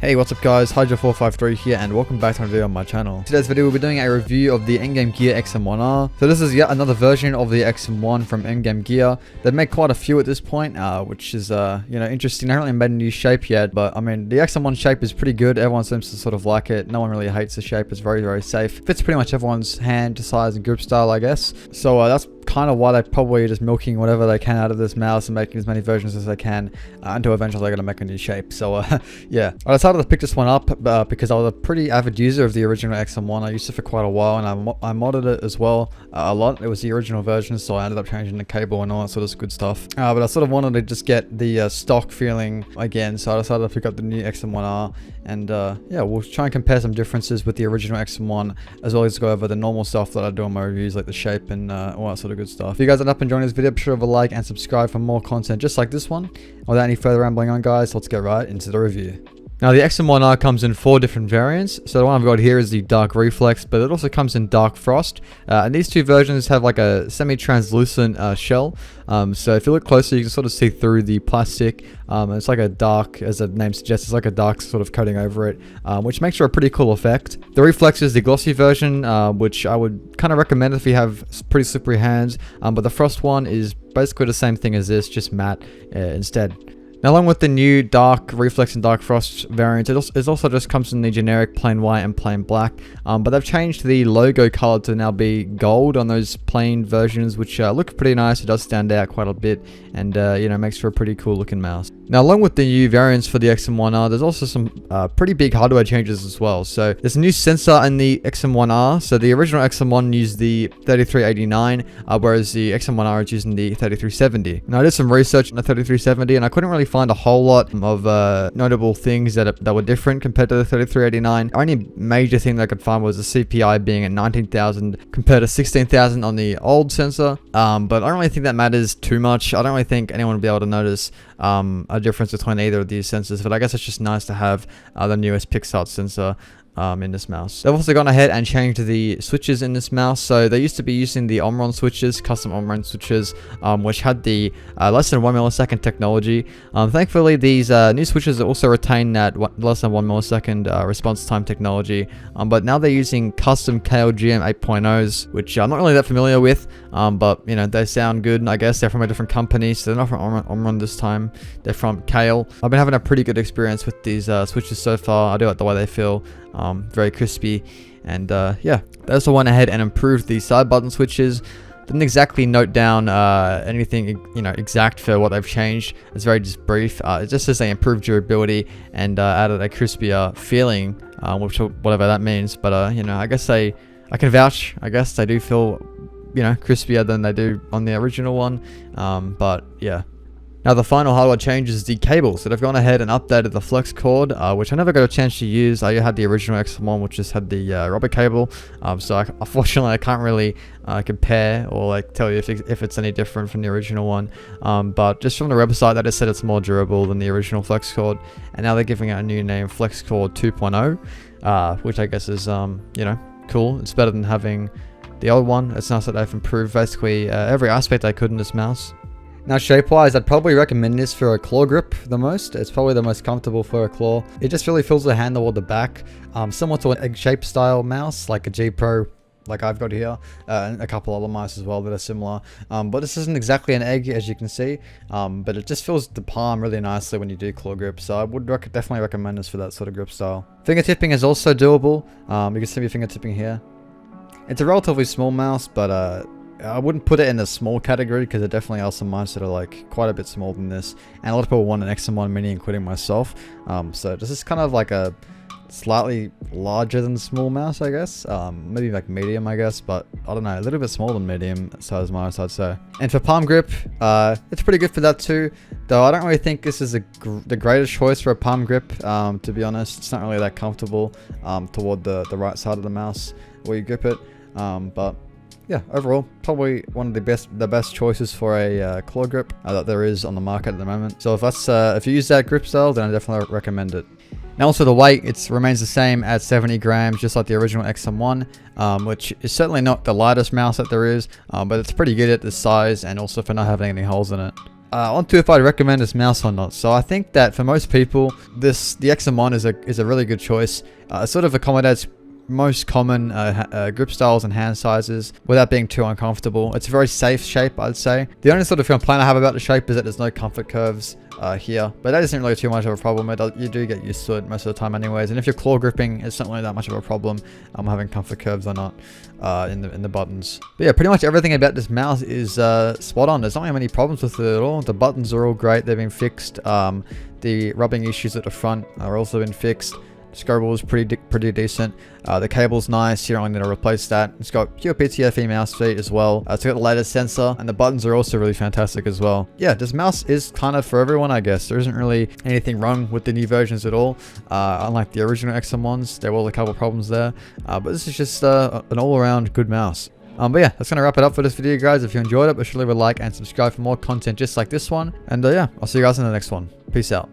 Hey, what's up guys, Hydra453 here and welcome back to another video on my channel. Today's video we'll be doing a review of the Endgame Gear XM1R. So this is yet another version of the XM1 from Endgame Gear. They've made quite a few at this point, which is interesting. They haven't really made a new shape yet, but I mean the XM1 shape is pretty good. Everyone seems to sort of like it. No one really hates the shape. It's very safe. Fits pretty much everyone's hand size and grip style, I guess. So that's kind of why they're probably just milking whatever they can out of this mouse and making as many versions as they can until eventually they're going to make a new shape. So yeah, I decided to pick this one up because I was a pretty avid user of the original XM1. I used it for quite a while and I modded it as well a lot. It was the original version, so I ended up changing the cable and all that sort of good stuff. But I sort of wanted to just get the stock feeling again, so I decided to pick up the new XM1R and yeah, we'll try and compare some differences with the original XM1 as well as go over the normal stuff that I do in my reviews, like the shape and all that sort of good stuff. If you guys end up enjoying this video, be sure to leave a like and subscribe for more content just like this one. Without any further rambling on guys, let's get right into the review. Now the XM1R comes in 4 different variants. So the one I've got here is the Dark Reflex, but it also comes in Dark Frost. And these two versions have like a semi-translucent shell. So if you look closer, you can sort of see through the plastic. It's like a dark, as the name suggests, it's like a dark sort of coating over it, which makes for a pretty cool effect. The Reflex is the glossy version, which I would kind of recommend if you have pretty slippery hands. But the Frost one is basically the same thing as this, just matte instead. Now, along with the new Dark Reflex and Dark Frost variants, it also just comes in the generic plain white and plain black. But they've changed the logo color to now be gold on those plain versions, which look pretty nice. It does stand out quite a bit and, makes for a pretty cool looking mouse. Now, along with the new variants for the XM1R, there's also some pretty big hardware changes as well. So there's a new sensor in the XM1R. So the original XM1 used the 3389, whereas the XM1R is using the 3370. Now, I did some research on the 3370 and I couldn't really find a whole lot of notable things that were different compared to the 3389. The only major thing that I could find was the CPI being at 19,000 compared to 16,000 on the old sensor. But I don't really think that matters too much. I don't really think anyone will be able to notice a difference between either of these sensors, but I guess it's just nice to have the newest PixArt sensor in this mouse. They've also gone ahead and changed the switches in this mouse. So they used to be using the Omron switches, custom Omron switches, which had the less than 1 millisecond technology. Thankfully, these new switches also retain that less than 1 millisecond response time technology. But now they're using custom KLGM 8.0s, which I'm not really that familiar with. But they sound good. I guess they're from a different company, so they're not from Omron this time. They're from Kale. I've been having a pretty good experience with these switches so far. I do like the way they feel. Very crispy, and yeah, they also went ahead and improved the side button switches. Didn't exactly note down anything exact for what they've changed. It's very just brief. It just says they improved durability and added a crispier feeling, which whatever that means. But I guess I can vouch. I guess they do feel crispier than they do on the original one. But yeah. Now the final hardware change is the cable. So they've gone ahead and updated the flex cord, which I never got a chance to use. I had the original XM1, which just had the rubber cable. So unfortunately I can't really compare or tell you if it's any different from the original one. But just from the website, they just said it's more durable than the original flex cord. And now they're giving it a new name, Flex Cord 2.0, which I guess is cool. It's better than having the old one. It's nice that they've improved basically every aspect they could in this mouse. Now shape-wise, I'd probably recommend this for a claw grip the most. It's probably the most comfortable for a claw. It just really feels the handle or the back, similar to an egg-shaped style mouse, like a G Pro, like I've got here, and a couple other mice as well that are similar. But this isn't exactly an egg, as you can see, but it just feels the palm really nicely when you do claw grip. So I would definitely recommend this for that sort of grip style. Fingertipping is also doable. You can see me fingertipping here. It's a relatively small mouse, but I wouldn't put it in the small category because there definitely are some mice that are quite a bit smaller than this, and a lot of people want an XM1 mini, including myself. So this is kind of like a slightly larger than small mouse, I guess. Maybe medium, I guess, but I don't know, a little bit smaller than medium size mouse, I'd say. And for palm grip, it's pretty good for that too. Though I don't really think this is the greatest choice for a palm grip. To be honest, it's not really that comfortable toward the right side of the mouse where you grip it. But yeah, overall, probably one of the best choices for a claw grip that there is on the market at the moment. So if you use that grip style, then I definitely recommend it. Now also the weight, it remains the same at 70 grams, just like the original XM1, which is certainly not the lightest mouse that there is, but it's pretty good at the size and also for not having any holes in it. on to if I'd recommend this mouse or not. So I think that for most people, the XM1 is a really good choice. It sort of accommodates most common grip styles and hand sizes without being too uncomfortable. It's a very safe shape, I'd say. The only sort of complaint I have about the shape is that there's no comfort curves here, but that isn't really too much of a problem. You do get used to it most of the time anyways, and if you're claw gripping, it's not really that much of a problem having comfort curves or not in the buttons. But yeah, pretty much everything about this mouse is spot on. There's not really many problems with it at all. The buttons are all great, they've been fixed. The rubbing issues at the front are also been fixed. Scroll is pretty decent. The cable's nice. You don't really need to replace that. It's got pure PTFE mouse feet as well. It's got the latest sensor, and the buttons are also really fantastic as well. Yeah, this mouse is kind of for everyone, I guess. There isn't really anything wrong with the new versions at all. Unlike the original XM1s, there was a couple problems there, but this is just an all-around good mouse. But yeah, that's gonna wrap it up for this video, guys. If you enjoyed it, be sure to leave a like and subscribe for more content just like this one. And yeah, I'll see you guys in the next one. Peace out.